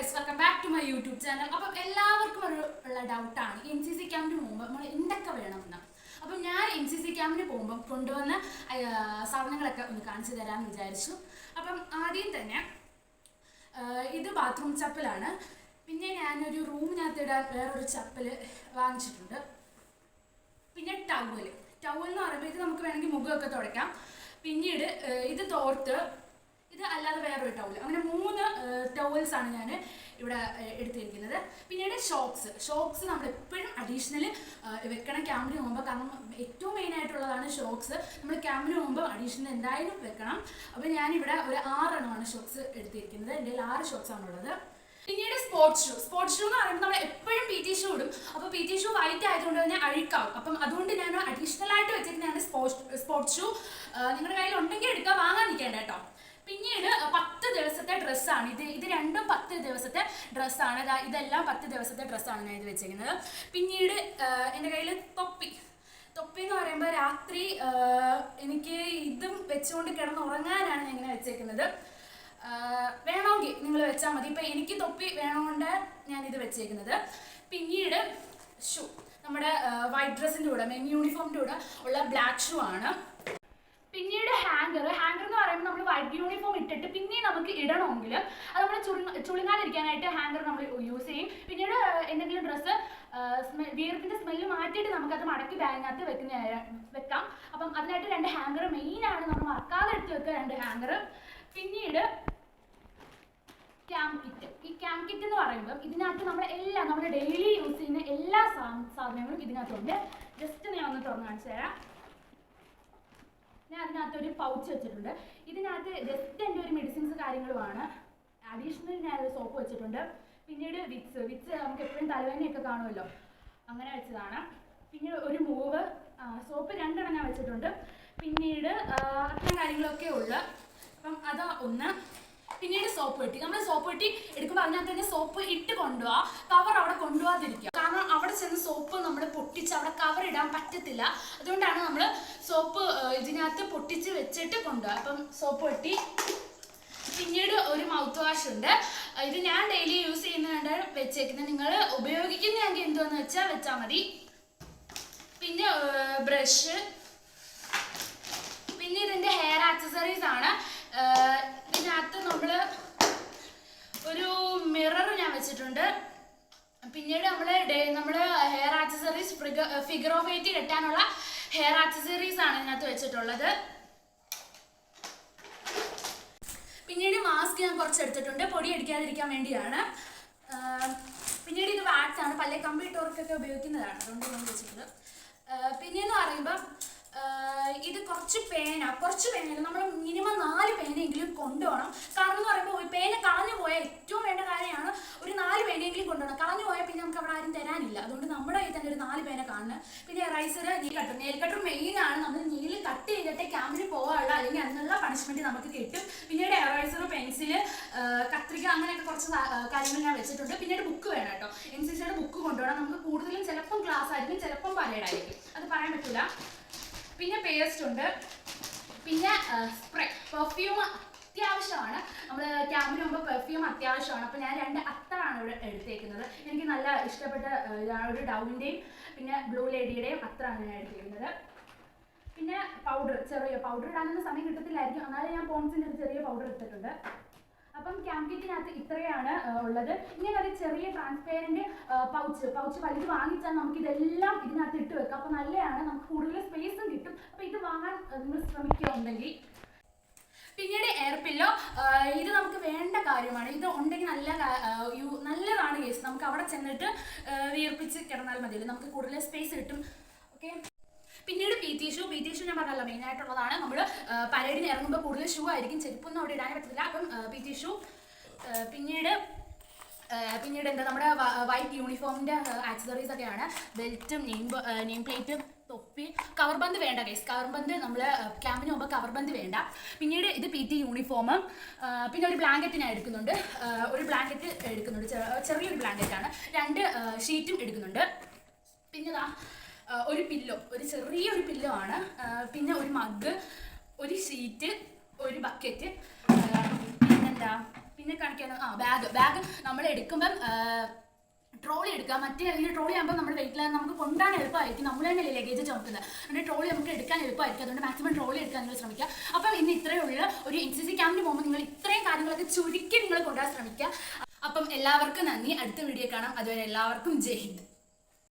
Guys, welcome back to my YouTube channel. അപ്പം എല്ലാവർക്കും ഉള്ള ഡൗട്ടാണ് NCC ക്യാമ്പിന് പോകുമ്പോൾ നമ്മൾ എന്തൊക്കെ വേണമെന്ന്. അപ്പം ഞാൻ NCC ക്യാമ്പിന് പോകുമ്പോൾ കൊണ്ടുവന്ന സാധനങ്ങളൊക്കെ ഒന്ന് കാണിച്ചു തരാമെന്ന് വിചാരിച്ചു. അപ്പം ആദ്യം തന്നെ ഇത് ബാത്റൂം ചപ്പലാണ്. പിന്നെ ഞാനൊരു റൂമിനകത്ത് ഇടാൻ വേറൊരു ചപ്പൽ വാങ്ങിച്ചിട്ടുണ്ട്. പിന്നെ ടവൽ എന്ന് പറയുമ്പോൾ ഇത് നമുക്ക് വേണമെങ്കിൽ മുഖമൊക്കെ തുടയ്ക്കാം. പിന്നീട് ഇത് തോർത്ത്, ഇത് അല്ലാതെ വേറൊരു ടവൽ, അങ്ങനെ 3 ടവൽസാണ് ഞാൻ ഇവിടെ എടുത്തിരിക്കുന്നത്. പിന്നീട് ഷോക്സ് നമ്മൾ എപ്പോഴും അഡീഷണൽ വെക്കണം ക്യാമ്പിന് പോകുമ്പോൾ. കാരണം ഏറ്റവും മെയിനായിട്ടുള്ളതാണ് ഷോക്സ്. നമ്മൾ ക്യാമ്പിന് പോകുമ്പോൾ അഡീഷണൽ എന്തായാലും വെക്കണം. അപ്പോൾ ഞാനിവിടെ ഒരു 6 എണ്ണമാണ് ഷോക്സ് എടുത്തിരിക്കുന്നത്. എൻ്റെ 6 ഷോക്സാണുള്ളത്. പിന്നീട് സ്പോർട്സ് ഷൂ എന്ന് പറയുമ്പോൾ നമ്മൾ എപ്പോഴും PT ഷൂ ഇടും. അപ്പോൾ PT ഷൂ വൈറ്റ് ആയതുകൊണ്ട് തന്നെ അഴുക്കാവും. അപ്പം അതുകൊണ്ട് ഞാൻ അഡീഷണൽ ആയിട്ട് വെച്ചിരിക്കുന്നതാണ് സ്പോർട്സ് ഷൂ. നിങ്ങളുടെ കയ്യിൽ ഉണ്ടെങ്കിൽ എടുക്കുക, വാങ്ങാൻ നിൽക്കേണ്ട കേട്ടോ. പിന്നീട് 10 ദിവസത്തെ ഡ്രസ്സാണ് ഇത് രണ്ടും 10 ദിവസത്തെ ഡ്രസ്സാണ്. ഇതെല്ലാം 10 ദിവസത്തെ ഡ്രസ്സാണ് ഞാൻ ഇത് വെച്ചിരിക്കുന്നത്. പിന്നീട് എൻ്റെ കയ്യിൽ തൊപ്പി എന്ന് പറയുമ്പോൾ രാത്രി എനിക്ക് ഇതും വെച്ചുകൊണ്ട് കിടന്നുറങ്ങാനാണ് ഞാൻ ഇങ്ങനെ വെച്ചേക്കുന്നത്. വേണമെങ്കിൽ നിങ്ങൾ വെച്ചാൽ മതി. ഇപ്പം എനിക്ക് തൊപ്പി വേണമെകൊണ്ട് ഞാൻ ഇത് വെച്ചേക്കുന്നത്. പിന്നീട് ഷൂ, നമ്മുടെ വൈറ്റ് ഡ്രസ്സിൻ്റെ കൂടെ, മെയിൻ യൂണിഫോമിൻ്റെ കൂടെ ഉള്ള ബ്ലാക്ക് ഷൂ ആണ്. പിന്നീട് ഹാങ്കർ എന്ന് പറയുമ്പോൾ നമ്മൾ വൈറ്റ് യൂണിഫോം ഇട്ടിട്ട് പിന്നെ നമുക്ക് ഇടണമെങ്കിൽ അത് നമ്മൾ ചുളുങ്ങാതിരിക്കാനായിട്ട് ഹാങ്കർ നമ്മൾ യൂസ് ചെയ്യും. പിന്നീട് എന്തെങ്കിലും ഡ്രസ്സ് വിയർപ്പിൻ്റെ സ്മെല്ല് മാറ്റിയിട്ട് നമുക്കത് മടക്കി ബാഗിനകത്ത് വെക്കാം. അപ്പം അതിനായിട്ട് 2 ഹാങ്കർ മെയിനാണ്, നമ്മൾ മറക്കാതെ എടുത്ത് വെക്കുക 2 ഹാങ്കർ. പിന്നീട് ക്യാമ്പ് കിറ്റ് എന്ന് പറയുമ്പോൾ ഇതിനകത്ത് നമ്മുടെ ഡെയിലി യൂസ് ചെയ്യുന്ന എല്ലാ സാധനങ്ങളും ഇതിനകത്തുണ്ട്. ജസ്റ്റ് ഞാൻ ഒന്ന് തുറന്ന് കാണിച്ചു തരാം. ഞാൻ അതിനകത്തൊരു പൗച്ച് വെച്ചിട്ടുണ്ട്. ഇതിനകത്ത് ജസ്റ്റ് എൻ്റെ ഒരു മെഡിസിൻസ് കാര്യങ്ങളുമാണ്. അഡീഷണൽ ഞാനൊരു സോപ്പ് വെച്ചിട്ടുണ്ട്. പിന്നീട് വിക്സ് നമുക്ക് എപ്പോഴും തലവേദനയൊക്കെ കാണുമല്ലോ, അങ്ങനെ വെച്ചതാണ്. പിന്നെ ഒരു മൂവ്, സോപ്പ് 2 എണ്ണം ഞാൻ വെച്ചിട്ടുണ്ട്. പിന്നീട് അത്തരം കാര്യങ്ങളൊക്കെ ഉള്ള. അപ്പം അതാ ഒന്ന്. പിന്നീട് സോപ്പ് പെട്ടി, നമ്മൾ സോപ്പ് പെട്ടി എടുക്കുമ്പോൾ അതിനകത്ത് തന്നെ സോപ്പ് ഇട്ട് കൊണ്ടുപോവുക, കവർ അവിടെ കൊണ്ടുപോകാതിരിക്കുക. കാരണം അവിടെ ചെന്ന് സോപ്പ് നമ്മൾ പൊട്ടിച്ച് അവിടെ കവർ ഇടാൻ പറ്റത്തില്ല. അതുകൊണ്ടാണ് നമ്മൾ സോപ്പ് ഇതിനകത്ത് പൊട്ടിച്ച് വെച്ചിട്ട് കൊണ്ടുപോവുക. അപ്പം സോപ്പ് പെട്ടി. പിന്നീട് ഒരു മൗത്ത് വാഷ് ഉണ്ട്. ഇത് ഞാൻ ഡെയിലി യൂസ് ചെയ്യുന്നതുകൊണ്ട് വെച്ചേക്കുന്നത്. നിങ്ങൾ ഉപയോഗിക്കുന്നതെങ്കിൽ എന്തുവെന്ന് വെച്ചാൽ മതി. പിന്നെ ബ്രഷ്. പിന്നെ ഇതിൻ്റെ ഹെയർ ആക്സസറീസ് ആണ്. ഇതിനകത്ത് നമ്മൾ ഒരു മിറർ ഞാൻ വെച്ചിട്ടുണ്ട്. പിന്നീട് നമ്മൾ ഹെയർ ആക്സസറീസ്, ഫിഗർ ഓഫ് 8 കെട്ടാനുള്ള ഹെയർ ആക്സസറീസ് ആണ് ഇതിനകത്ത് വെച്ചിട്ടുള്ളത്. പിന്നീട് മാസ്ക് ഞാൻ കുറച്ച് എടുത്തിട്ടുണ്ട്, പൊടി അടിക്കാതിരിക്കാൻ വേണ്ടിയാണ്. പിന്നീട് ഇത് വാക്സ് ആണ്, പല കമ്പ്യൂട്ടർക്കൊക്കെ ഉപയോഗിക്കുന്നതാണ്, അതുകൊണ്ട് ഞാൻ വെച്ചിട്ടുണ്ട്. പിന്നെയെന്ന് പറയുമ്പോൾ ഇത് കുറച്ച് പേന നമ്മൾ മിനിമം 4 പേനയെങ്കിലും കൊണ്ടുപോകണം. കാരണം എന്ന് പറയുമ്പോൾ പേന കളഞ്ഞു പോയാൽ ഏറ്റവും വേണ്ട കാര്യമാണ് ഒരു 4 പേനയെങ്കിലും കൊണ്ടുപോകണം. കളഞ്ഞു പോയാൽ പിന്നെ നമുക്ക് അവിടെ ആരും തരാനില്ല. അതുകൊണ്ട് നമ്മുടെ കയ്യിൽ തന്നെ ഒരു 4 പേന കാണുന്നത്. പിന്നെ റൈസർ, നെയിൽ കട്ടർ മെയിനാണ്. നമ്മൾ നെയിൽ കട്ട് ചെയ്തിട്ട് ക്യാമ്പിന് പോകാനുള്ള, അല്ലെങ്കിൽ അതിനുള്ള പണിഷ്മെൻറ്റ് നമുക്ക് കിട്ടും. പിന്നീട് എറൈസർ, പെൻസിൽ, കത്രിക, അങ്ങനെയൊക്കെ കുറച്ച് കാര്യങ്ങൾ ഞാൻ വെച്ചിട്ടുണ്ട്. പിന്നീട് ബുക്ക് വേണം കേട്ടോ. NCCയുടെ ബുക്ക് കൊണ്ടുപോകണം. നമുക്ക് കൂടുതലും ചിലപ്പം ക്ലാസ് ആയിരിക്കും, ചിലപ്പം പരേഡായിരിക്കും, അത് പറയാൻ പറ്റില്ല. പിന്നെ പേസ്റ്റ് ഉണ്ട്. പിന്നെ സ്പ്രേ, പെർഫ്യൂം അത്യാവശ്യമാണ്. നമ്മൾ ക്യാമ്പിന് പോകുമ്പോൾ പെർഫ്യൂം അത്യാവശ്യമാണ്. അപ്പോൾ ഞാൻ 2 അത്തറാണ് ഇവിടെ എടുത്തേക്കുന്നത്. എനിക്ക് നല്ല ഇഷ്ടപ്പെട്ട ഒരു ഡൗവിൻ്റെയും പിന്നെ ബ്ലൂ ലേഡിയുടെയും അത്തറാണ് ഞാൻ എടുത്തേക്കുന്നത്. പിന്നെ ചെറിയ പൗഡർ ഇടാനൊന്നും സമയം കിട്ടത്തില്ലായിരിക്കും, എന്നാലും ഞാൻ പോൺസിൻ്റെ ഒരു ചെറിയ പൗഡർ എടുത്തിട്ടുണ്ട്. അപ്പം ക്യാമ്പ് കിറ്റിനകത്ത് ഇത്രയാണ് ഉള്ളത്. ഇങ്ങനെ ഒരു ചെറിയ ട്രാൻസ്പെയറൻറ്റ് പൗച്ച് വലുത് വാങ്ങിച്ചാൽ നമുക്ക് ഇതെല്ലാം ഇതിനകത്ത് ഇട്ട് വെക്കാം. അപ്പോൾ നല്ലതാണ്, നമുക്ക് കൂടുതൽ സ്പേസും കിട്ടും. അപ്പോൾ ഇത് വാങ്ങാൻ നിങ്ങൾ ശ്രമിക്കുകയുണ്ടെങ്കിൽ. പിന്നീട് എയർ പില്ലോ, ഇത് നമുക്ക് വേണ്ട കാര്യമാണ്. ഇത് ഉണ്ടെങ്കിൽ നല്ലതാണ് കേസ്. നമുക്ക് അവിടെ ചെന്നിട്ട് വിയർപ്പിച്ച് കിടന്നാൽ മതിയല്ലോ, നമുക്ക് കൂടുതൽ സ്പേസ് കിട്ടും. ഓക്കെ. പിന്നീട് PT ഷൂ ഞാൻ പറഞ്ഞല്ലോ മെയിനായിട്ടുള്ളതാണ്. നമ്മൾ പരേഡിന് ഇറങ്ങുമ്പോൾ കൂടുതൽ ഷൂ ആയിരിക്കും, ചെരുപ്പൊന്നും അവിടെ ഇടാൻ പറ്റത്തില്ല. അപ്പം PT ഷൂ. പിന്നീട് എന്താ, നമ്മുടെ വൈറ്റ് യൂണിഫോമിൻ്റെ ആക്സസറീസ് ഒക്കെയാണ്. ബെൽറ്റും നെയിം പ്ലേറ്റും തൊപ്പി. കവർ ബന്ദ് വേണ്ട കേസ്, കവർ ബന്ദ് നമ്മൾ ക്യാമ്പിന് പോകുമ്പോൾ കവർ ബന്ദ് വേണ്ട. പിന്നീട് ഇത് PT യൂണിഫോം. പിന്നെ ഒരു ബ്ലാങ്കറ്റ് ഞാൻ എടുക്കുന്നുണ്ട്. ചെറിയൊരു ബ്ലാങ്കറ്റാണ്. 2 ഷീറ്റും എടുക്കുന്നുണ്ട്. പിന്നെ ഒരു പില്ലോ, ഒരു ചെറിയൊരു പില്ലോ ആണ്. പിന്നെ ഒരു മഗ്, ഒരു ഷീറ്റ്, ഒരു ബക്കറ്റ്. പിന്നെന്താ, പിന്നെ കാണിക്കണം. ബാഗ് നമ്മൾ എടുക്കുമ്പം ട്രോളി എടുക്കുക. മറ്റേ അല്ലെങ്കിൽ ട്രോളി ആകുമ്പോൾ നമ്മൾ വെയിറ്റിൽ നമുക്ക് കൊണ്ടാൻ എളുപ്പമായിരിക്കും. നമ്മൾ തന്നെയല്ലേ ലഗേജ് ചുമക്കുന്നത്, അതുകൊണ്ട് ട്രോളി നമുക്ക് എടുക്കാൻ എളുപ്പമായിരിക്കും. അതുകൊണ്ട് മാക്സിമം ട്രോളി എടുക്കാൻ നിങ്ങൾ ശ്രമിക്കുക. അപ്പം ഇന്ന് ഇത്രയുള്ള ഒരു NCC ക്യാമ്പിന് പോകുമ്പോൾ നിങ്ങൾ ഇത്രയും കാര്യങ്ങളൊക്കെ ചുരുക്കി നിങ്ങൾ കൊണ്ടുപോകാൻ ശ്രമിക്കുക. അപ്പം എല്ലാവർക്കും നന്ദി. അടുത്ത വീഡിയോ കാണാം. അതുവരെ എല്ലാവർക്കും ജയ് ഹിന്ദ്.